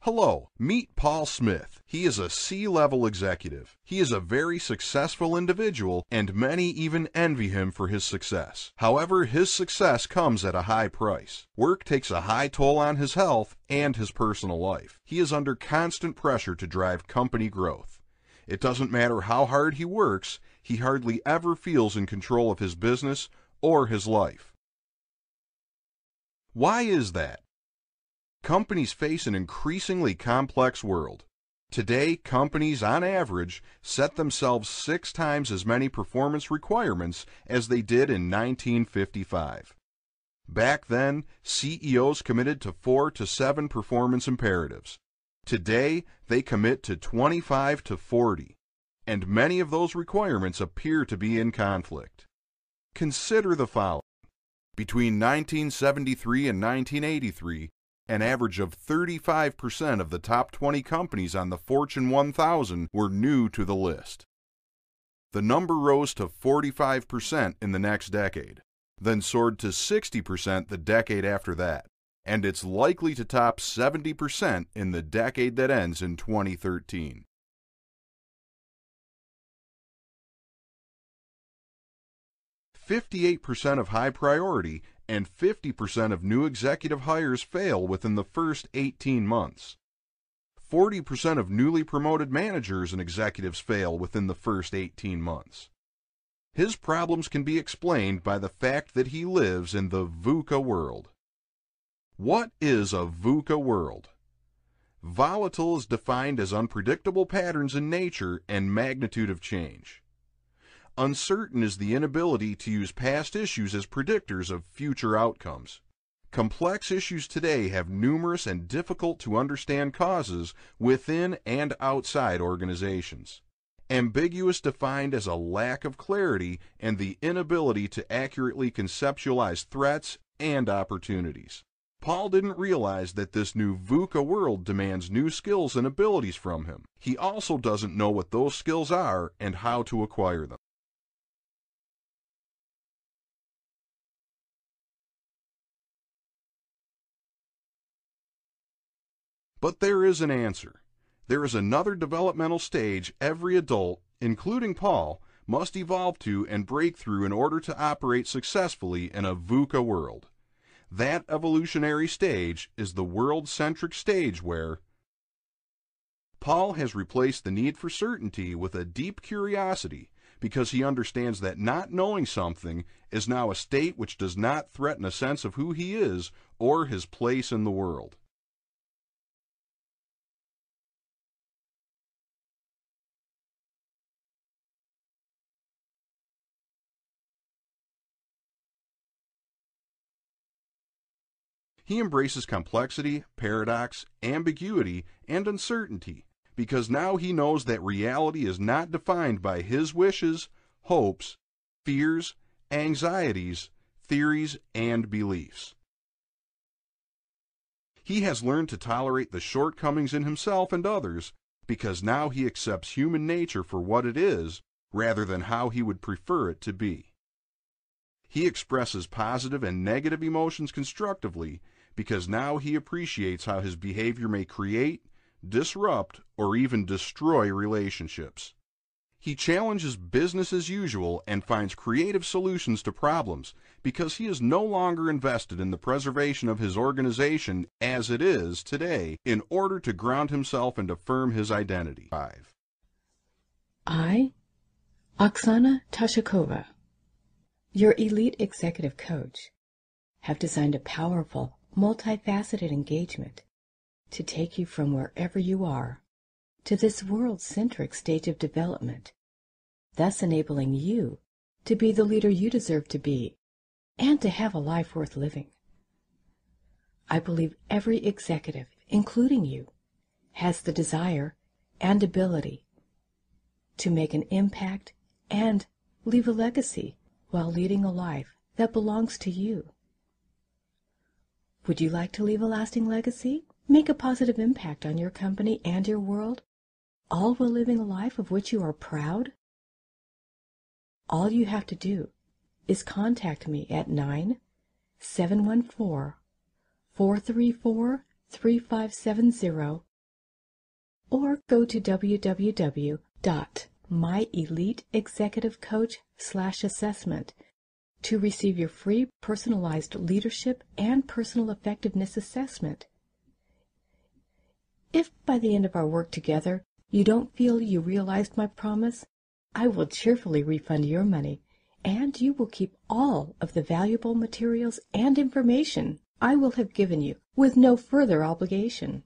Hello, meet Paul Smith. He is a C-level executive. He is a very successful individual, and many even envy him for his success. However, his success comes at a high price. Work takes a high toll on his health and his personal life. He is under constant pressure to drive company growth. It doesn't matter how hard he works, he hardly ever feels in control of his business or his life. Why is that? Companies face an increasingly complex world. Today, companies, on average, set themselves 6 times as many performance requirements as they did in 1955. Back then, CEOs committed to 4 to 7 performance imperatives. Today, they commit to 25 to 40, and many of those requirements appear to be in conflict. Consider the following. Between 1973 and 1983, an average of 35% of the top 20 companies on the Fortune 1000 were new to the list. The number rose to 45% in the next decade, then soared to 60% the decade after that, and it's likely to top 70% in the decade that ends in 2013. "58% of high priority and 50% of new executive hires fail within the first 18 months. 40% of newly promoted managers and executives fail within the first 18 months. His problems can be explained by the fact that he lives in the VUCA world. What is a VUCA world? Volatile is defined as unpredictable patterns in nature and magnitude of change. Uncertain is the inability to use past issues as predictors of future outcomes. Complex issues today have numerous and difficult to understand causes within and outside organizations. Ambiguous defined as a lack of clarity and the inability to accurately conceptualize threats and opportunities. Paul didn't realize that this new VUCA world demands new skills and abilities from him. He also doesn't know what those skills are and how to acquire them. But there is an answer. There is another developmental stage every adult, including Paul, must evolve to and break through in order to operate successfully in a VUCA world. That evolutionary stage is the world-centric stage where Paul has replaced the need for certainty with a deep curiosity because he understands that not knowing something is now a state which does not threaten a sense of who he is or his place in the world. He embraces complexity, paradox, ambiguity, and uncertainty because now he knows that reality is not defined by his wishes, hopes, fears, anxieties, theories, and beliefs. He has learned to tolerate the shortcomings in himself and others because now he accepts human nature for what it is rather than how he would prefer it to be. He expresses positive and negative emotions constructively because now he appreciates how his behavior may create, disrupt, or even destroy relationships. He challenges business as usual and finds creative solutions to problems because he is no longer invested in the preservation of his organization as it is today in order to ground himself and affirm his identity. 5. I, Oksana Tashakova, your elite executive coach, have designed a powerful, multifaceted engagement to take you from wherever you are to this world-centric stage of development, thus enabling you to be the leader you deserve to be and to have a life worth living. I believe every executive, including you, has the desire and ability to make an impact and leave a legacy while leading a life that belongs to you. Would you like to leave a lasting legacy? Make a positive impact on your company and your world, all while living a life of which you are proud? All you have to do is contact me at 9-714-434-3570 or go to www.myeliteexecutivecoach/assessment to receive your free personalized leadership and personal effectiveness assessment. If by the end of our work together you don't feel you realized my promise, I will cheerfully refund your money, and you will keep all of the valuable materials and information I will have given you with no further obligation.